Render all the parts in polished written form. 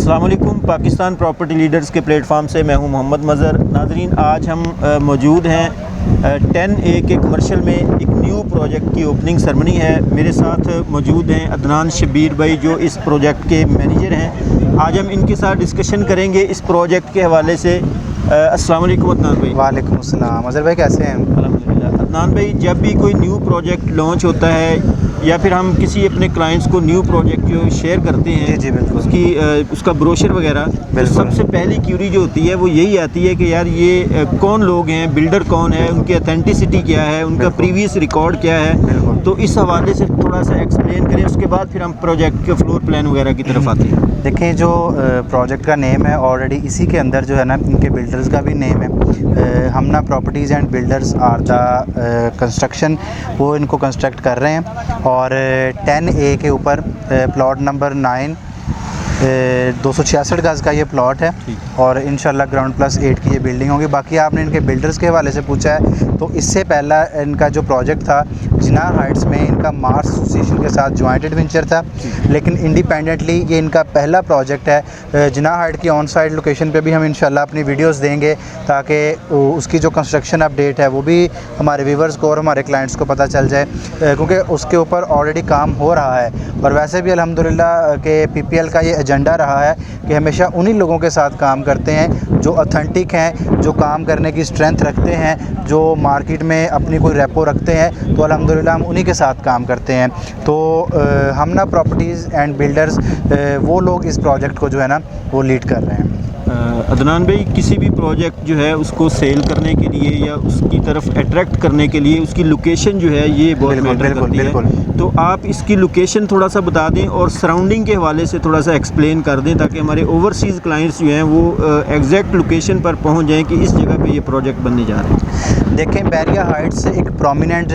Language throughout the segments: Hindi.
अस्सलाम वालेकुम। पाकिस्तान प्रॉपर्टी लीडर्स के प्लेटफार्म से मैं हूं मोहम्मद मज़हर। नाज़रीन, आज हम मौजूद हैं 10A के कमर्शियल में। एक न्यू प्रोजेक्ट की ओपनिंग सेरेमनी है। मेरे साथ मौजूद हैं अदनान शब्बीर भाई, जो इस प्रोजेक्ट के मैनेजर हैं। आज हम इनके साथ डिस्कशन करेंगे इस प्रोजेक्ट के हवाले से। अस्सलाम वालेकुम अदनान भाई। वालेकुम अस्सलाम। अज़हर भाई कैसे हैं? अल्हम्दुलिल्लाह। अदनान भाई, जब भी कोई न्यू प्रोजेक्ट लॉन्च होता है या फिर हम किसी अपने क्लाइंट्स को न्यू प्रोजेक्ट जो शेयर करते हैं, जी बिल्कुल, उसका ब्रोशर वगैरह, तो सबसे पहली क्यूरी जो होती है वो यही आती है कि यार ये कौन लोग हैं, बिल्डर कौन है, उनकी अथेंटिसिटी क्या है, उनका प्रीवियस रिकॉर्ड क्या है। तो इस हवाले से थोड़ा सा एक्सप्लेन करें, उसके बाद फिर हम प्रोजेक्ट के फ्लोर प्लान वगैरह की तरफ आते हैं। देखिए, जो प्रोजेक्ट का नेम है ऑलरेडी इसी के अंदर जो है ना, इनके बिल्डर्स का भी नेम है। Hamna properties and builders are the construction, वो इनको कंस्ट्रक्ट कर रहे हैं। और 10A के ऊपर प्लॉट नंबर 9 266 गज़ का ये प्लॉट है और इंशाल्लाह ग्राउंड प्लस 8 की ये बिल्डिंग होगी। बाकी आपने इनके बिल्डर्स के हवाले से पूछा है, तो इससे पहला इनका जो प्रोजेक्ट था जिनाह हाइट्स में, इनका मार्स एसोसिएशन के साथ जॉइंटेड वेंचर था, लेकिन इंडिपेंडेंटली ये इनका पहला प्रोजेक्ट है। जिनाह हाइट की ऑन साइड लोकेशन पे भी हम इंशाल्लाह अपनी वीडियोस देंगे, ताकि उसकी जो कंस्ट्रक्शन अपडेट है वो भी हमारे व्यूवर्स को और हमारे क्लाइंट्स को पता चल जाए, क्योंकि उसके ऊपर ऑलरेडी काम हो रहा है। और वैसे भी अल्हम्दुलिल्लाह के PPL का ये एजेंडा रहा है कि हमेशा उन्हीं लोगों के साथ काम करते हैं जो ऑथेंटिक हैं, जो काम करने की स्ट्रेंथ रखते हैं, जो मार्केट में अपनी कोई रेपो रखते हैं। तो अल्हम्दुलिल्लाह हम उन्हीं के साथ काम करते हैं। तो हमना प्रॉपर्टीज़ एंड बिल्डर्स वो लोग इस प्रोजेक्ट को जो है ना वो लीड कर रहे हैं। अदनान भाई, किसी भी प्रोजेक्ट जो है उसको सेल करने के लिए या उसकी तरफ अट्रैक्ट करने के लिए उसकी लोकेशन जो है ये बहुत मैटर करती है। तो आप इसकी लोकेशन थोड़ा सा बता दें और सराउंडिंग के हवाले से थोड़ा सा एक्सप्लेन कर दें, ताकि हमारे ओवरसीज़ क्लाइंट्स जो हैं वो एग्जैक्ट लोकेशन पर पहुंच जाएं कि इस जगह पे ये प्रोजेक्ट बनने जा रहे हैं। देखें, बैरिया हाइट्स एक प्रोमिनेंट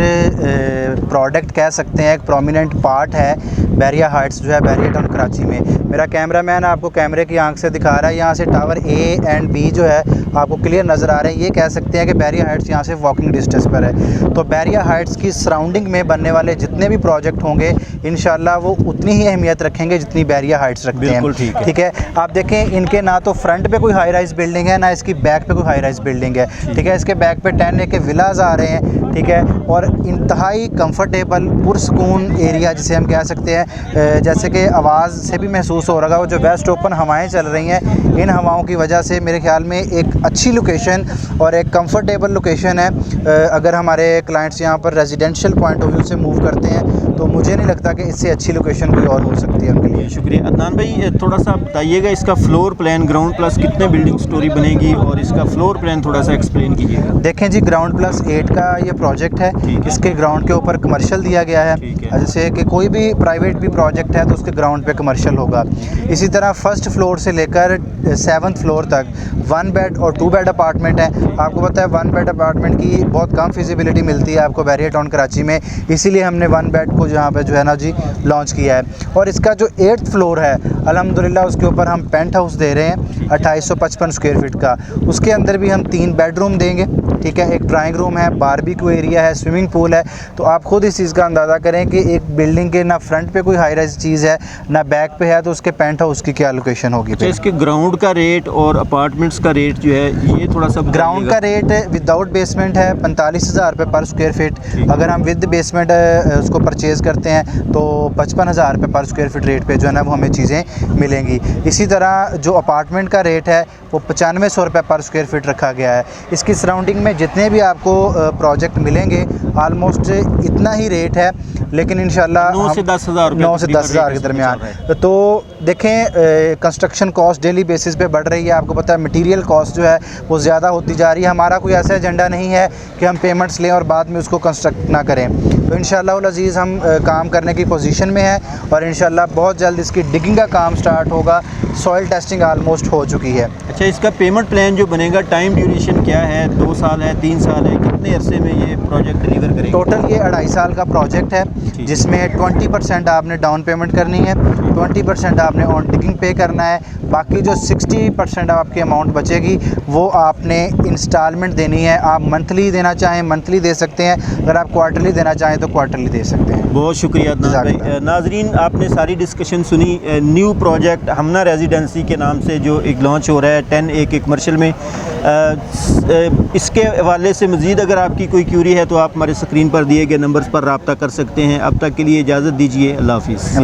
प्रोडक्ट कह सकते हैं, एक प्रोमिनेंट पार्ट है बैरिया हाइट्स जो है बैरिया टाउन कराची में। मेरा कैमरामैन आपको कैमरे की आंख से दिखा रहा है, यहाँ से टावर A एंड B जो है आपको क्लियर नज़र आ रहे हैं। ये कह सकते हैं कि बैरिया हाइट्स यहाँ से वॉकिंग डिस्टेंस पर है। तो बैरिया हाइट्स की सराउंडिंग में बनने वाले जितने भी प्रोजेक्ट होंगे इंशाल्लाह वो उतनी ही अहमियत रखेंगे जितनी बैरिया हाइट्स रखते हैं। ठीक है, आप देखें, इनके ना तो फ्रंट पे कोई हाई राइज बिल्डिंग है, ना इसकी बैक पे कोई हाई राइज बिल्डिंग है। ठीक है, इसके बैक पे 10A के विलाज आ रहे हैं। ठीक है, और इंतहाई कंफर्टेबल पुरसकून एरिया जिसे हम कह सकते हैं। जैसे कि आवाज़ से भी महसूस हो रहा है, वो जो वेस्ट ओपन हवाएं चल रही हैं, इन हवाओं की वजह से मेरे ख्याल में एक अच्छी लोकेशन और एक कंफर्टेबल लोकेशन है। अगर हमारे क्लाइंट्स यहाँ पर रेजिडेंशियल पॉइंट ऑफ व्यू से मूव करते हैं तो मुझे नहीं लगता कि इससे अच्छी लोकेशन कोई और हो सकती है उनके लिए। शुक्रिया। अदनान भाई, थोड़ा सा बताइएगा इसका फ्लोर प्लान, ग्राउंड प्लस कितने बिल्डिंग स्टोरी बनेगी और इसका फ्लोर प्लान थोड़ा सा एक्सप्लेन कीजिएगा। देखें जी, ग्राउंड प्लस 8 का ये प्रोजेक्ट है। इसके ग्राउंड के ऊपर कमर्शियल दिया गया है। जैसे कि कोई भी प्राइवेट भी प्रोजेक्ट है तो उसके ग्राउंड पे कमर्शियल होगा। इसी तरह फर्स्ट फ्लोर से लेकर 7th फ्लोर तक 1 बेड और 2 बेड अपार्टमेंट है। आपको पता है 1 बेड अपार्टमेंट की बहुत कम फिजिबिलिटी मिलती है आपको बैरिया टाउन कराची में, इसीलिए हमने 1 बेड को यहाँ पे जो है ना जी लॉन्च किया है। और इसका जो 8th फ्लोर है अल्हम्दुलिल्लाह उसके ऊपर हम पेंट हाउस दे रहे हैं 2855 स्क्वायर फीट का। उसके अंदर भी हम 3 बेडरूम देंगे। ठीक है, एक ड्राइंग रूम है, बारबेक्यू एरिया है, स्विमिंग पूल है। तो आप खुद इस चीज़ का अंदाज़ा करें कि एक बिल्डिंग के ना फ्रंट पे कोई हाई राइज चीज़ है ना बैक पे है, तो उसके पेंट हाउस की क्या लोकेशन होगी। तो इसके ग्राउंड का रेट और अपार्टमेंट्स का रेट जो है ये थोड़ा सा ग्राउंड का रेट विदाउट बेसमेंट है 45,000 रुपये पर स्क्वायर फीट। अगर हम विद बेसमेंट उसको परचेज़ करते हैं तो 55,000 रुपये पर स्क्वायर फीट रेट पे जो है ना वो हमें चीज़ें मिलेंगी। इसी तरह जो अपार्टमेंट का रेट है वो 9500 रुपये पर स्क्वायर फीट रखा गया है। इसकी सराउंडिंग में जितने भी आपको प्रोजेक्ट मिलेंगे ऑलमोस्ट इतना ही रेट है, लेकिन इंशाल्लाह 9 से 10,000 के दरमियान। तो देखें, कंस्ट्रक्शन कॉस्ट डेली बेसिस पे बढ़ रही है। आपको पता है मटेरियल कॉस्ट जो है वो ज़्यादा होती जा रही है। हमारा कोई ऐसा एजेंडा नहीं है कि हम पेमेंट्स लें और बाद में उसको कंस्ट्रक्ट ना करें। तो इंशाल्लाह उल अज़ीज़ हम काम करने की पोजीशन में हैं और इंशाल्लाह बहुत जल्द इसकी डिगिंग का काम स्टार्ट होगा। सॉइल टेस्टिंग ऑलमोस्ट हो चुकी है। अच्छा, इसका पेमेंट प्लान जो बनेगा, टाइम ड्यूरेशन क्या है? 2 साल है, 3 साल है, कितने अरसे में ये प्रोजेक्ट डिलीवर करेंगे? टोटल ये 2.5 साल का प्रोजेक्ट है, जिसमें 20% आपने डाउन पेमेंट करनी है, 20% आपने ऑन टिकिंग पे करना है, बाकी जो 60% आपकी अमाउंट बचेगी वो आपने इंस्टॉलमेंट देनी है। आप मंथली देना चाहें मंथली दे सकते हैं, अगर आप क्वार्टरली देना चाहें तो क्वार्टरली दे सकते हैं। बहुत शुक्रिया अदनान भाई। नाजरीन, आपने सारी डिस्कशन सुनी। न्यू प्रोजेक्ट हमना रेजिडेंसी के नाम से जो एक लॉन्च हो रहा है 10A कमर्शियल में, इसके हवाले से मज़ीद अगर आपकी कोई क्यूरी है तो आप हमारे स्क्रीन पर दिए गए नंबर्स पर रब्ता कर सकते हैं। अब तक के लिए इजाज़त दीजिए। अल्लाह हाफ़िज़।